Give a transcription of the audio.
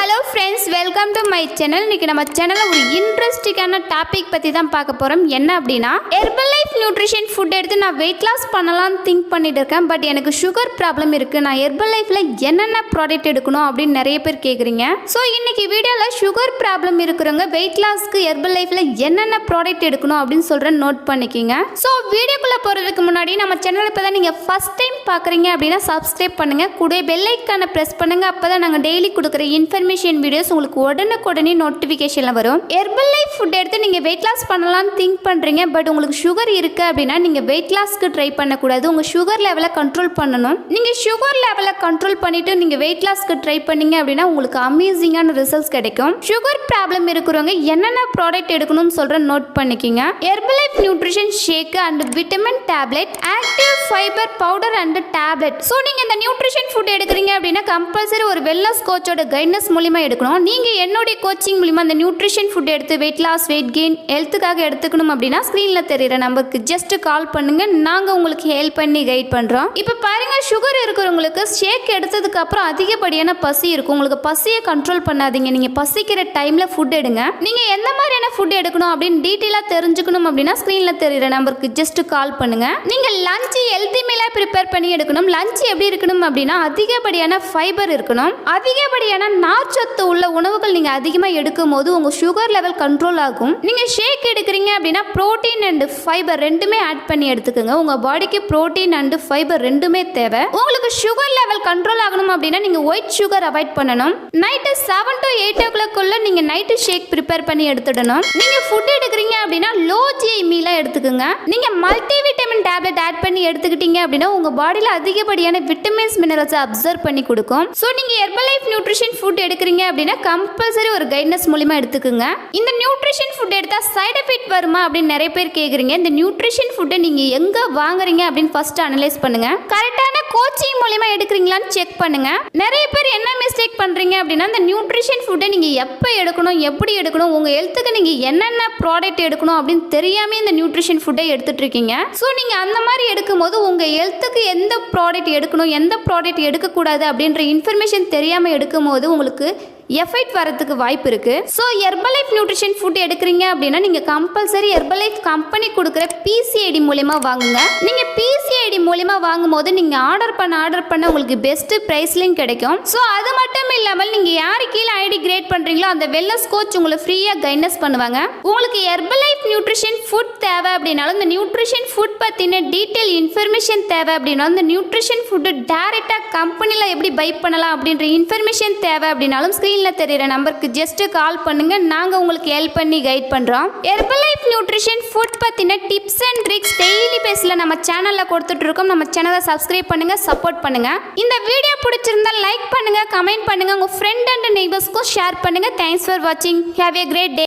Hello friends, welcome to my channel. இன்னைக்கு நம்ம சேனலில் ஒரு இன்ட்ரெஸ்டிங்கான டாபிக் பற்றி தான் பார்க்க போகிறோம். என்ன அப்படின்னா, ஹெர்பல் லைஃப் நியூட்ரிஷன் ஃபுட் எடுத்து நான் வெயிட் லாஸ் பண்ணலாம்னு திங்க் பண்ணிட்டு இருக்கேன். பட் எனக்கு சுகர் ப்ராப்ளம் இருக்குது. நான் ஹெர்பல் லைஃப்பில் என்னென்ன ப்ராடக்ட் எடுக்கணும் அப்படின்னு நிறைய பேர் கேட்குறீங்க. ஸோ இன்னைக்கு வீடியோவில் சுகர் ப்ராப்ளம் இருக்கிறவங்க வெயிட் லாஸ்க்கு ஹெர்பல் லைஃப்பில் என்னென்ன ப்ராடக்ட் எடுக்கணும் அப்படின்னு சொல்கிறேன், நோட் பண்ணிக்கிங்க. ஸோ வீடியோக்குள்ளே போகிறதுக்கு முன்னாடி நம்ம சேனல் இப்போ தான் நீங்கள் ஃபஸ்ட் டைம் பார்க்குறீங்க அப்படின்னா சப்ஸ்கிரைப் பண்ணுங்கள், கூட பெல் ஐக்கானை ப்ரெஸ் பண்ணுங்கள். அப்போ தான் நாங்கள் டெய்லி கொடுக்குற இன்ஃபர்மேஷன் வீடியோஸ் உங்களுக்கு உடனுக்குடனே நோட்டிஃபிகேஷனில் வரும். ஹெர்பல் லைஃப் ஃபுட் எடுத்து நீங்கள் வெயிட் லாஸ் பண்ணலாம்னு திங்க் பண்ணுறீங்க. பட் உங்களுக்கு சுகர் இருக்குது அப்படின்னா நீங்கள் வெயிட் லாஸ்க்கு ட்ரை பண்ணக்கூடாது. உங்கள் சுகர் லெவலை கண்ட்ரோல் பண்ணணும். நீங்கள் சுகர் லெவலை கண்ட்ரோல் பண்ணிவிட்டு நீங்கள் வெயிட் லாஸ்க்கு ட்ரை பண்ணீங்க அப்படின்னா உங்களுக்கு அமேசிங்கான ரிசல்ட்ஸ் கிடைக்கும். சுகர் ப்ராப்ளம் இருக்கிறவங்க என்னென்ன ப்ராடக்ட் எடுக்கணும்னு சொல்கிறேன், நோட் பண்ணிக்கிங்க. Herbalife nutrition shake and vitamin tablet, active fibre powder and tablet. So நீங்கள் இந்த நியூட்ரிஷன் ஃபுட் எடுக்கிறீங்க அப்படின்னா கம்பல்சரி ஒரு வெல்னஸ் கோச்சோட கைட்னஸ் மூலிமா எடுக்கணும். நீங்கள் என்னுடைய கோச்சிங் மூலிமா அந்த நியூட்ரிஷன் ஃபுட் எடுத்து வெயிட் லாஸ், வெயிட் கெயின், ஹெல்த்துக்காக எடுத்துக்கணும் அப்படின்னா ஸ்க்ரீனில் தெரியுற நம்பருக்கு ஜஸ்ட் கால் பண்ணுங்க, நாங்கள் உங்களுக்கு ஹெல்ப் பண்ணி கைட் பண்ணுறோம். இப்போ பாருங்க, சுகர் இருக்கிறவங்களுக்கு ஷேக் எடுத்ததுக்கு அப்புறம் அதிகப்படியான பசி இருக்கும். உங்களுக்கு பசியை கண்ட்ரோல் பண்ணாதீங்க. நீங்கள் பசிக்கிற டைமில் ஃபுட் எடுங்க. நீங்கள் எந்த மாதிரியான ஃபுட் எடுக்கணும் அப்படின்னு டீட்டெயிலாக தெரிஞ்சுக்கணும் அப்படின்னா ஸ்க்ரீனில் தெரியுற நம்பருக்கு ஜஸ்ட் கால் பண்ணுங்க. நீங்கள் லஞ்ச் ஹெல்த்தி மீலாக ப்ரிப்பேர் பண்ணி எடுக்கணும். லஞ்ச் எப்படி இருக்கணும் அப்படின்னா அதிகப்படியான ஃபைபர் இருக்கணும். அதிகப்படியான நார்ச்சத்து உள்ள உணவுகள் நீங்கள் அதிகமாக எடுக்கும் போது உங்கள் சுகர் லெவல் கண்ட்ரோல் ஆகும். நீங்கள் ஷேக் எடுக்கிறீங்க அப்படின்னா புரோட்டீன் அண்ட் ஃபைபர் ரெண்டுமே ஆட் பண்ணி எடுத்துக்கோங்க. உங்கள் பாடிக்கு புரோட்டீன் அண்ட் ஃபைபர் ரெண்டுமே தேவை. உங்களுக்கு சுகர் லெவல் கண்ட்ரோல் ஆகணும் அப்படின்னா நீங்கள் ஒயிட் சுகர் அவாய்ட் பண்ணணும். நைட்டு 7 to 8 o'clock நீங்கள் நைட்டு ஷேக் ப்ரிப்பேர் பண்ணி எடுத்துடணும். நீங்கள் ஃபுட் எடுக்கிறீங்க அப்படின்னா லோ ஜிஐ மீலாக எடுத்துக்கோங்க. நீங்கள் மல்டி விட்டமின் டேப்லெட் ஆட் பண்ணி எடுத்துக்கிட்டீங்க அப்படின்னா உங்கள் பாடியில் அதிகப்படியான விட்டமின்ஸ், மினரல்ஸை அப்சர்வ் பண்ணி கொடுக்கும். ஸோ நீங்கள் ஹெர்பல் லைஃப் நியூட்ரிஷன் ஃபுட் எடுக்கிறீங்க அப்படின்னா கம்பல்சரி ஒரு கைட்னஸ் மூலிமா எடுத்துக்கோங்க. இந்த நியூட்ரிஷன் ஃபுட் எடுத்தால் சைடு எஃபெக்ட் வருமா அப்படின்னு நிறைய பேர் கேட்குறீங்க. இந்த நியூட்ரிஷன் ஃபுட்டை நீங்கள் எங்கே வாங்குறீங்க அப்படின்னு ஃபர்ஸ்ட் அனலைஸ் பண்ணுங்க. கரெக்டான கோச்சிங் மூலிமா எடுக்கிறீங்களான்னு செக் பண்ணுங்க. நிறைய பேர் என்ன மிஸ்டேக் பண்ணுறீங்க அப்படின்னா இந்த நியூட்ரிஷன் ஃபுட்டை நீங்கள் எப்போ எடுக்கணும், எப்படி எடுக்கணும், உங்கள் ஹெல்த்துக்கு நீங்கள் என்னென்ன ப்ராடக்ட் எடுக்கணும் அப்படின்னு தெரியாமல் இந்த நியூட்ரிஷன் ஃபுட்டை எடுத்துட்டு இருக்கீங்க. ஸோ நீங்கள் அந்த மாதிரி எடுக்கும்போது உங்கள் ஹெல்த்துக்கு எந்த ப்ராடக்ட் எடுக்கணும், எந்த ப்ராடக்ட் எடுக்கக்கூடாது அப்படின்ற இன்ஃபர்மேஷன் தெரியாமல் எடுக்கும்போது உங்களுக்கு எஃபெக்ட் வரதுக்கு வாய்ப்பு இருக்கு. So herbal life nutrition food எடுக்கிறீங்க அப்படின்னா நீங்கள் கம்பல்சரி ஹெர்பல் லைஃப் கம்பெனி கொடுக்குற பிசிஐடி மூலமா வாங்குங்க. நீங்கள் பிசிஐடி மூலமா வாங்கும்போது நீங்கள் ஆர்டர் பண்ண உங்களுக்கு பெஸ்ட் ப்ரைஸ்லையும் கிடைக்கும். ஸோ அது மட்டும் இல்லாமல் நீங்கள் யாரு கீழே ஐடி கிரியேட் பண்ணுறீங்களோ அந்த வெல்னஸ் கோச் உங்களை ஃப்ரீயாக கைட்னஸ் பண்ணுவாங்க. உங்களுக்கு ஹெர்பல் லைஃப் நியூட்ரிஷன் ஃபுட் தேவை அப்படின்னாலும் இந்த நியூட்ரிஷன் ஃபுட் பற்றின டீட்டெயில் இன்ஃபர்மேஷன் தேவை அப்படின்னாலும் இந்த நியூட்ரிஷன் ஃபுட்டு டேரெக்டாக கம்பெனியில் எப்படி பை பண்ணலாம் அப்படின்ற இன்ஃபர்மேஷன் தேவை அப்படின்னாலும் ஸ்க்ரீன் தெரியுற நம்பருக்கு ஜஸ்ட் கால் பண்ணுங்க, நாங்க உங்களுக்கு ஹெல்ப் பண்ணி கைட் பண்றோம். ஹெர்பல் லைஃப் நியூட்ரிஷன் ஃபுட் பத்தின டிப்ஸ் அண்ட் ட்ரிக்ஸ் டெய்லி பேஸ்ல நம்ம சேனல்ல கொடுத்துட்டு இருக்கோம். நம்ம சேனலை சப்ஸ்கிரைப் பண்ணுங்க, சப்போர்ட் பண்ணுங்க. இந்த வீடியோ பிடிச்சிருந்தா லைக் பண்ணுங்க, கமெண்ட் பண்ணுங்க, உங்க ஃப்ரெண்ட் அண்ட் நெய்பர்ஸ்க்கும் ஷேர் பண்ணுங்க. தேங்க்ஸ் ஃபார் வாட்சிங். Have a great day.